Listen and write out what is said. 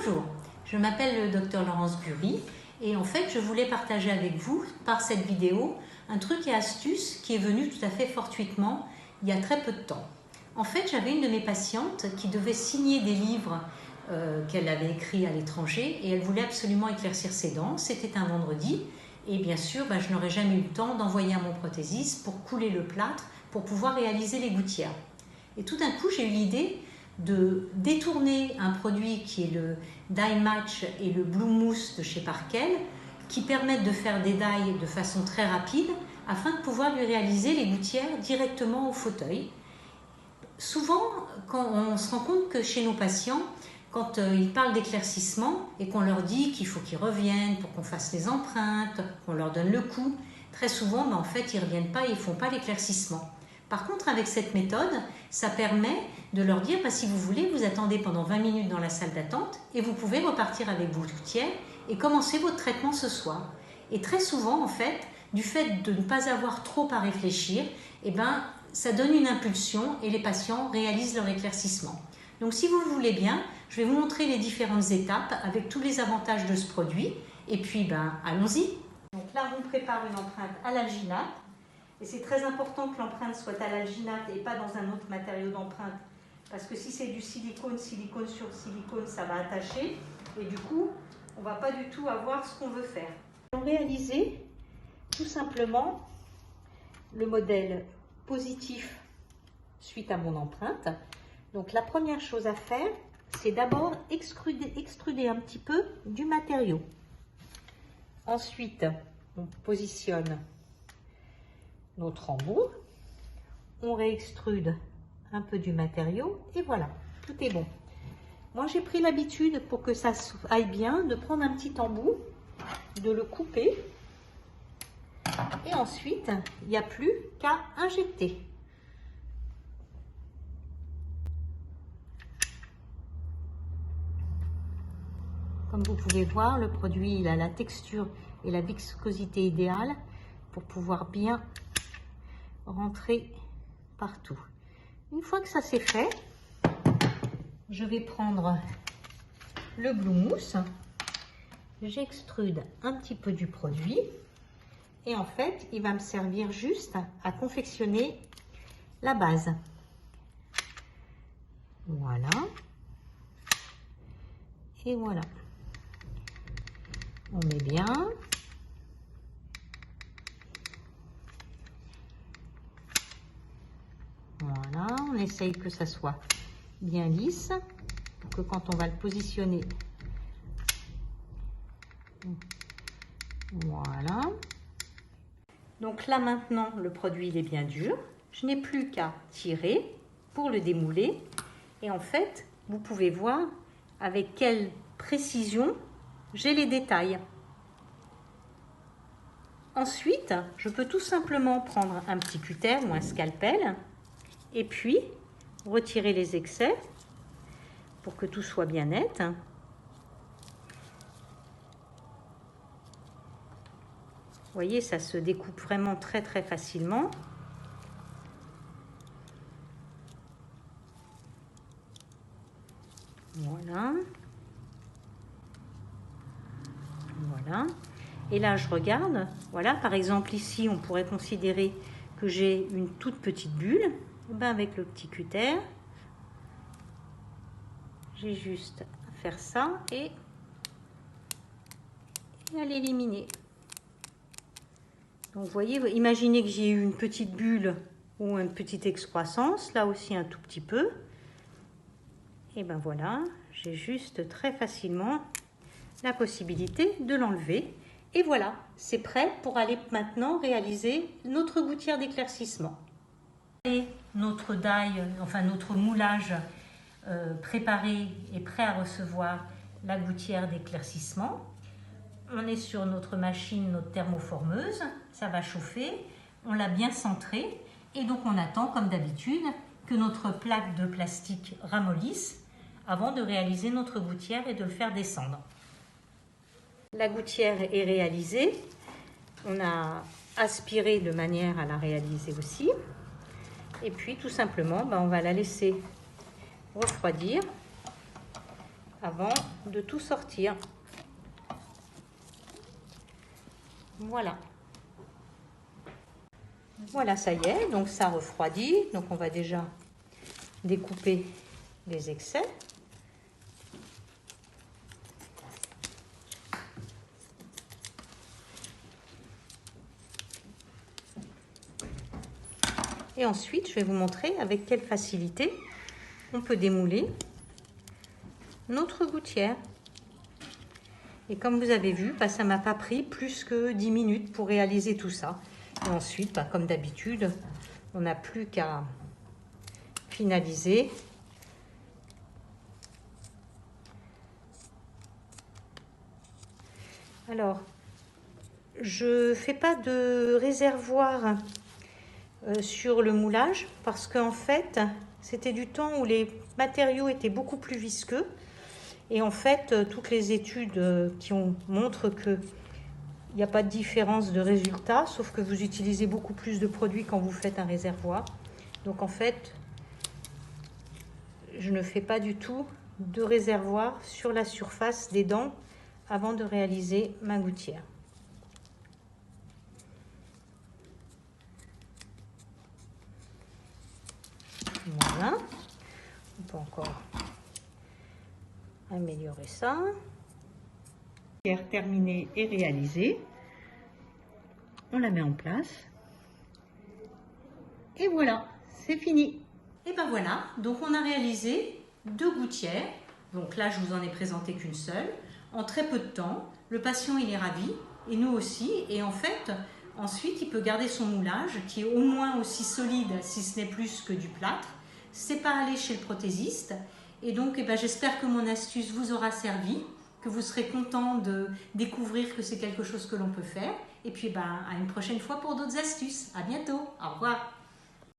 Bonjour, je m'appelle le Dr Laurence Bury et en fait je voulais partager avec vous par cette vidéo un truc et astuce qui est venu tout à fait fortuitement il y a très peu de temps. En fait j'avais une de mes patientes qui devait signer des livres qu'elle avait écrits à l'étranger et elle voulait absolument éclaircir ses dents. C'était un vendredi et bien sûr je n'aurais jamais eu le temps d'envoyer à mon prothésiste pour couler le plâtre pour pouvoir réaliser les gouttières. Et tout d'un coup j'ai eu l'idée de détourner un produit qui est le Die Match et le Blue Mousse de chez Parkel, qui permettent de faire des die de façon très rapide afin de pouvoir lui réaliser les gouttières directement au fauteuil. Souvent, quand on se rend compte que chez nos patients, quand ils parlent d'éclaircissement et qu'on leur dit qu'il faut qu'ils reviennent pour qu'on fasse les empreintes, qu'on leur donne le coup, très souvent, en fait, ils ne reviennent pas et ils ne font pas l'éclaircissement. Par contre, avec cette méthode, ça permet de leur dire si vous voulez, vous attendez pendant 20 minutes dans la salle d'attente et vous pouvez repartir avec vos gouttières et commencer votre traitement ce soir. Et très souvent, en fait, du fait de ne pas avoir trop à réfléchir, ça donne une impulsion et les patients réalisent leur éclaircissement. Donc, si vous le voulez bien, je vais vous montrer les différentes étapes avec tous les avantages de ce produit. Et puis, allons-y. Donc là, on prépare une empreinte à l'alginate. Et c'est très important que l'empreinte soit à l'alginate et pas dans un autre matériau d'empreinte. Parce que si c'est du silicone sur silicone, ça va attacher. Et du coup, on ne va pas du tout avoir ce qu'on veut faire. On va réaliser tout simplement le modèle positif suite à mon empreinte. Donc la première chose à faire, c'est d'abord extruder un petit peu du matériau. Ensuite, on positionne notre embout, on réextrude un peu du matériau et voilà, tout est bon. Moi j'ai pris l'habitude, pour que ça aille bien, de prendre un petit embout, de le couper et ensuite il n'y a plus qu'à injecter. Comme vous pouvez voir, le produit il a la texture et la viscosité idéale pour pouvoir bien rentrer partout. Une fois que ça c'est fait, je vais prendre le Blue Mousse, j'extrude un petit peu du produit et en fait il va me servir juste à confectionner la base. Voilà. Et voilà. On met bien. Voilà, on essaye que ça soit bien lisse pour que quand on va le positionner, voilà. Donc là maintenant le produit il est bien dur, je n'ai plus qu'à tirer pour le démouler et en fait vous pouvez voir avec quelle précision j'ai les détails. Ensuite je peux tout simplement prendre un petit cutter ou un scalpel et puis retirer les excès pour que tout soit bien net. Vous voyez, ça se découpe vraiment très facilement. Voilà. Voilà. Et là, je regarde. Voilà, par exemple, ici, on pourrait considérer que j'ai une toute petite bulle. Avec le petit cutter, j'ai juste à faire ça et à l'éliminer. Donc vous voyez, imaginez que j'ai eu une petite bulle ou une petite excroissance, là aussi un tout petit peu. Et voilà, j'ai juste très facilement la possibilité de l'enlever. Et voilà, c'est prêt pour aller maintenant réaliser notre gouttière d'éclaircissement. Notre die, enfin notre moulage préparé et prêt à recevoir la gouttière d'éclaircissement. On est sur notre machine, notre thermoformeuse, ça va chauffer, on l'a bien centré et donc on attend comme d'habitude que notre plaque de plastique ramollisse avant de réaliser notre gouttière et de le faire descendre. La gouttière est réalisée, on a aspiré de manière à la réaliser aussi. Et puis tout simplement, on va la laisser refroidir avant de tout sortir. Voilà. Voilà, ça y est, donc ça refroidit. Donc on va déjà découper les excès. Et ensuite, je vais vous montrer avec quelle facilité on peut démouler notre gouttière. Et comme vous avez vu, ça ne m'a pas pris plus que 10 minutes pour réaliser tout ça. Et ensuite, comme d'habitude, on n'a plus qu'à finaliser. Alors, je ne fais pas de réservoir sur le moulage parce qu'en fait, c'était du temps où les matériaux étaient beaucoup plus visqueux. Et en fait, toutes les études montrent qu'il n'y a pas de différence de résultat, sauf que vous utilisez beaucoup plus de produits quand vous faites un réservoir. Donc en fait, je ne fais pas du tout de réservoir sur la surface des dents avant de réaliser ma gouttière. Voilà, on peut encore améliorer ça. Terminée et réalisée, on la met en place et voilà, c'est fini. Et ben voilà, donc on a réalisé 2 gouttières. Donc là, je vous en ai présenté qu'une seule en très peu de temps. Le patient il est ravi et nous aussi, et en fait ensuite il peut garder son moulage qui est au moins aussi solide, si ce n'est plus, que du plâtre. C'est pas aller chez le prothésiste. Et donc j'espère que mon astuce vous aura servi, que vous serez content de découvrir que c'est quelque chose que l'on peut faire. Et puis à une prochaine fois pour d'autres astuces. À bientôt. Au revoir.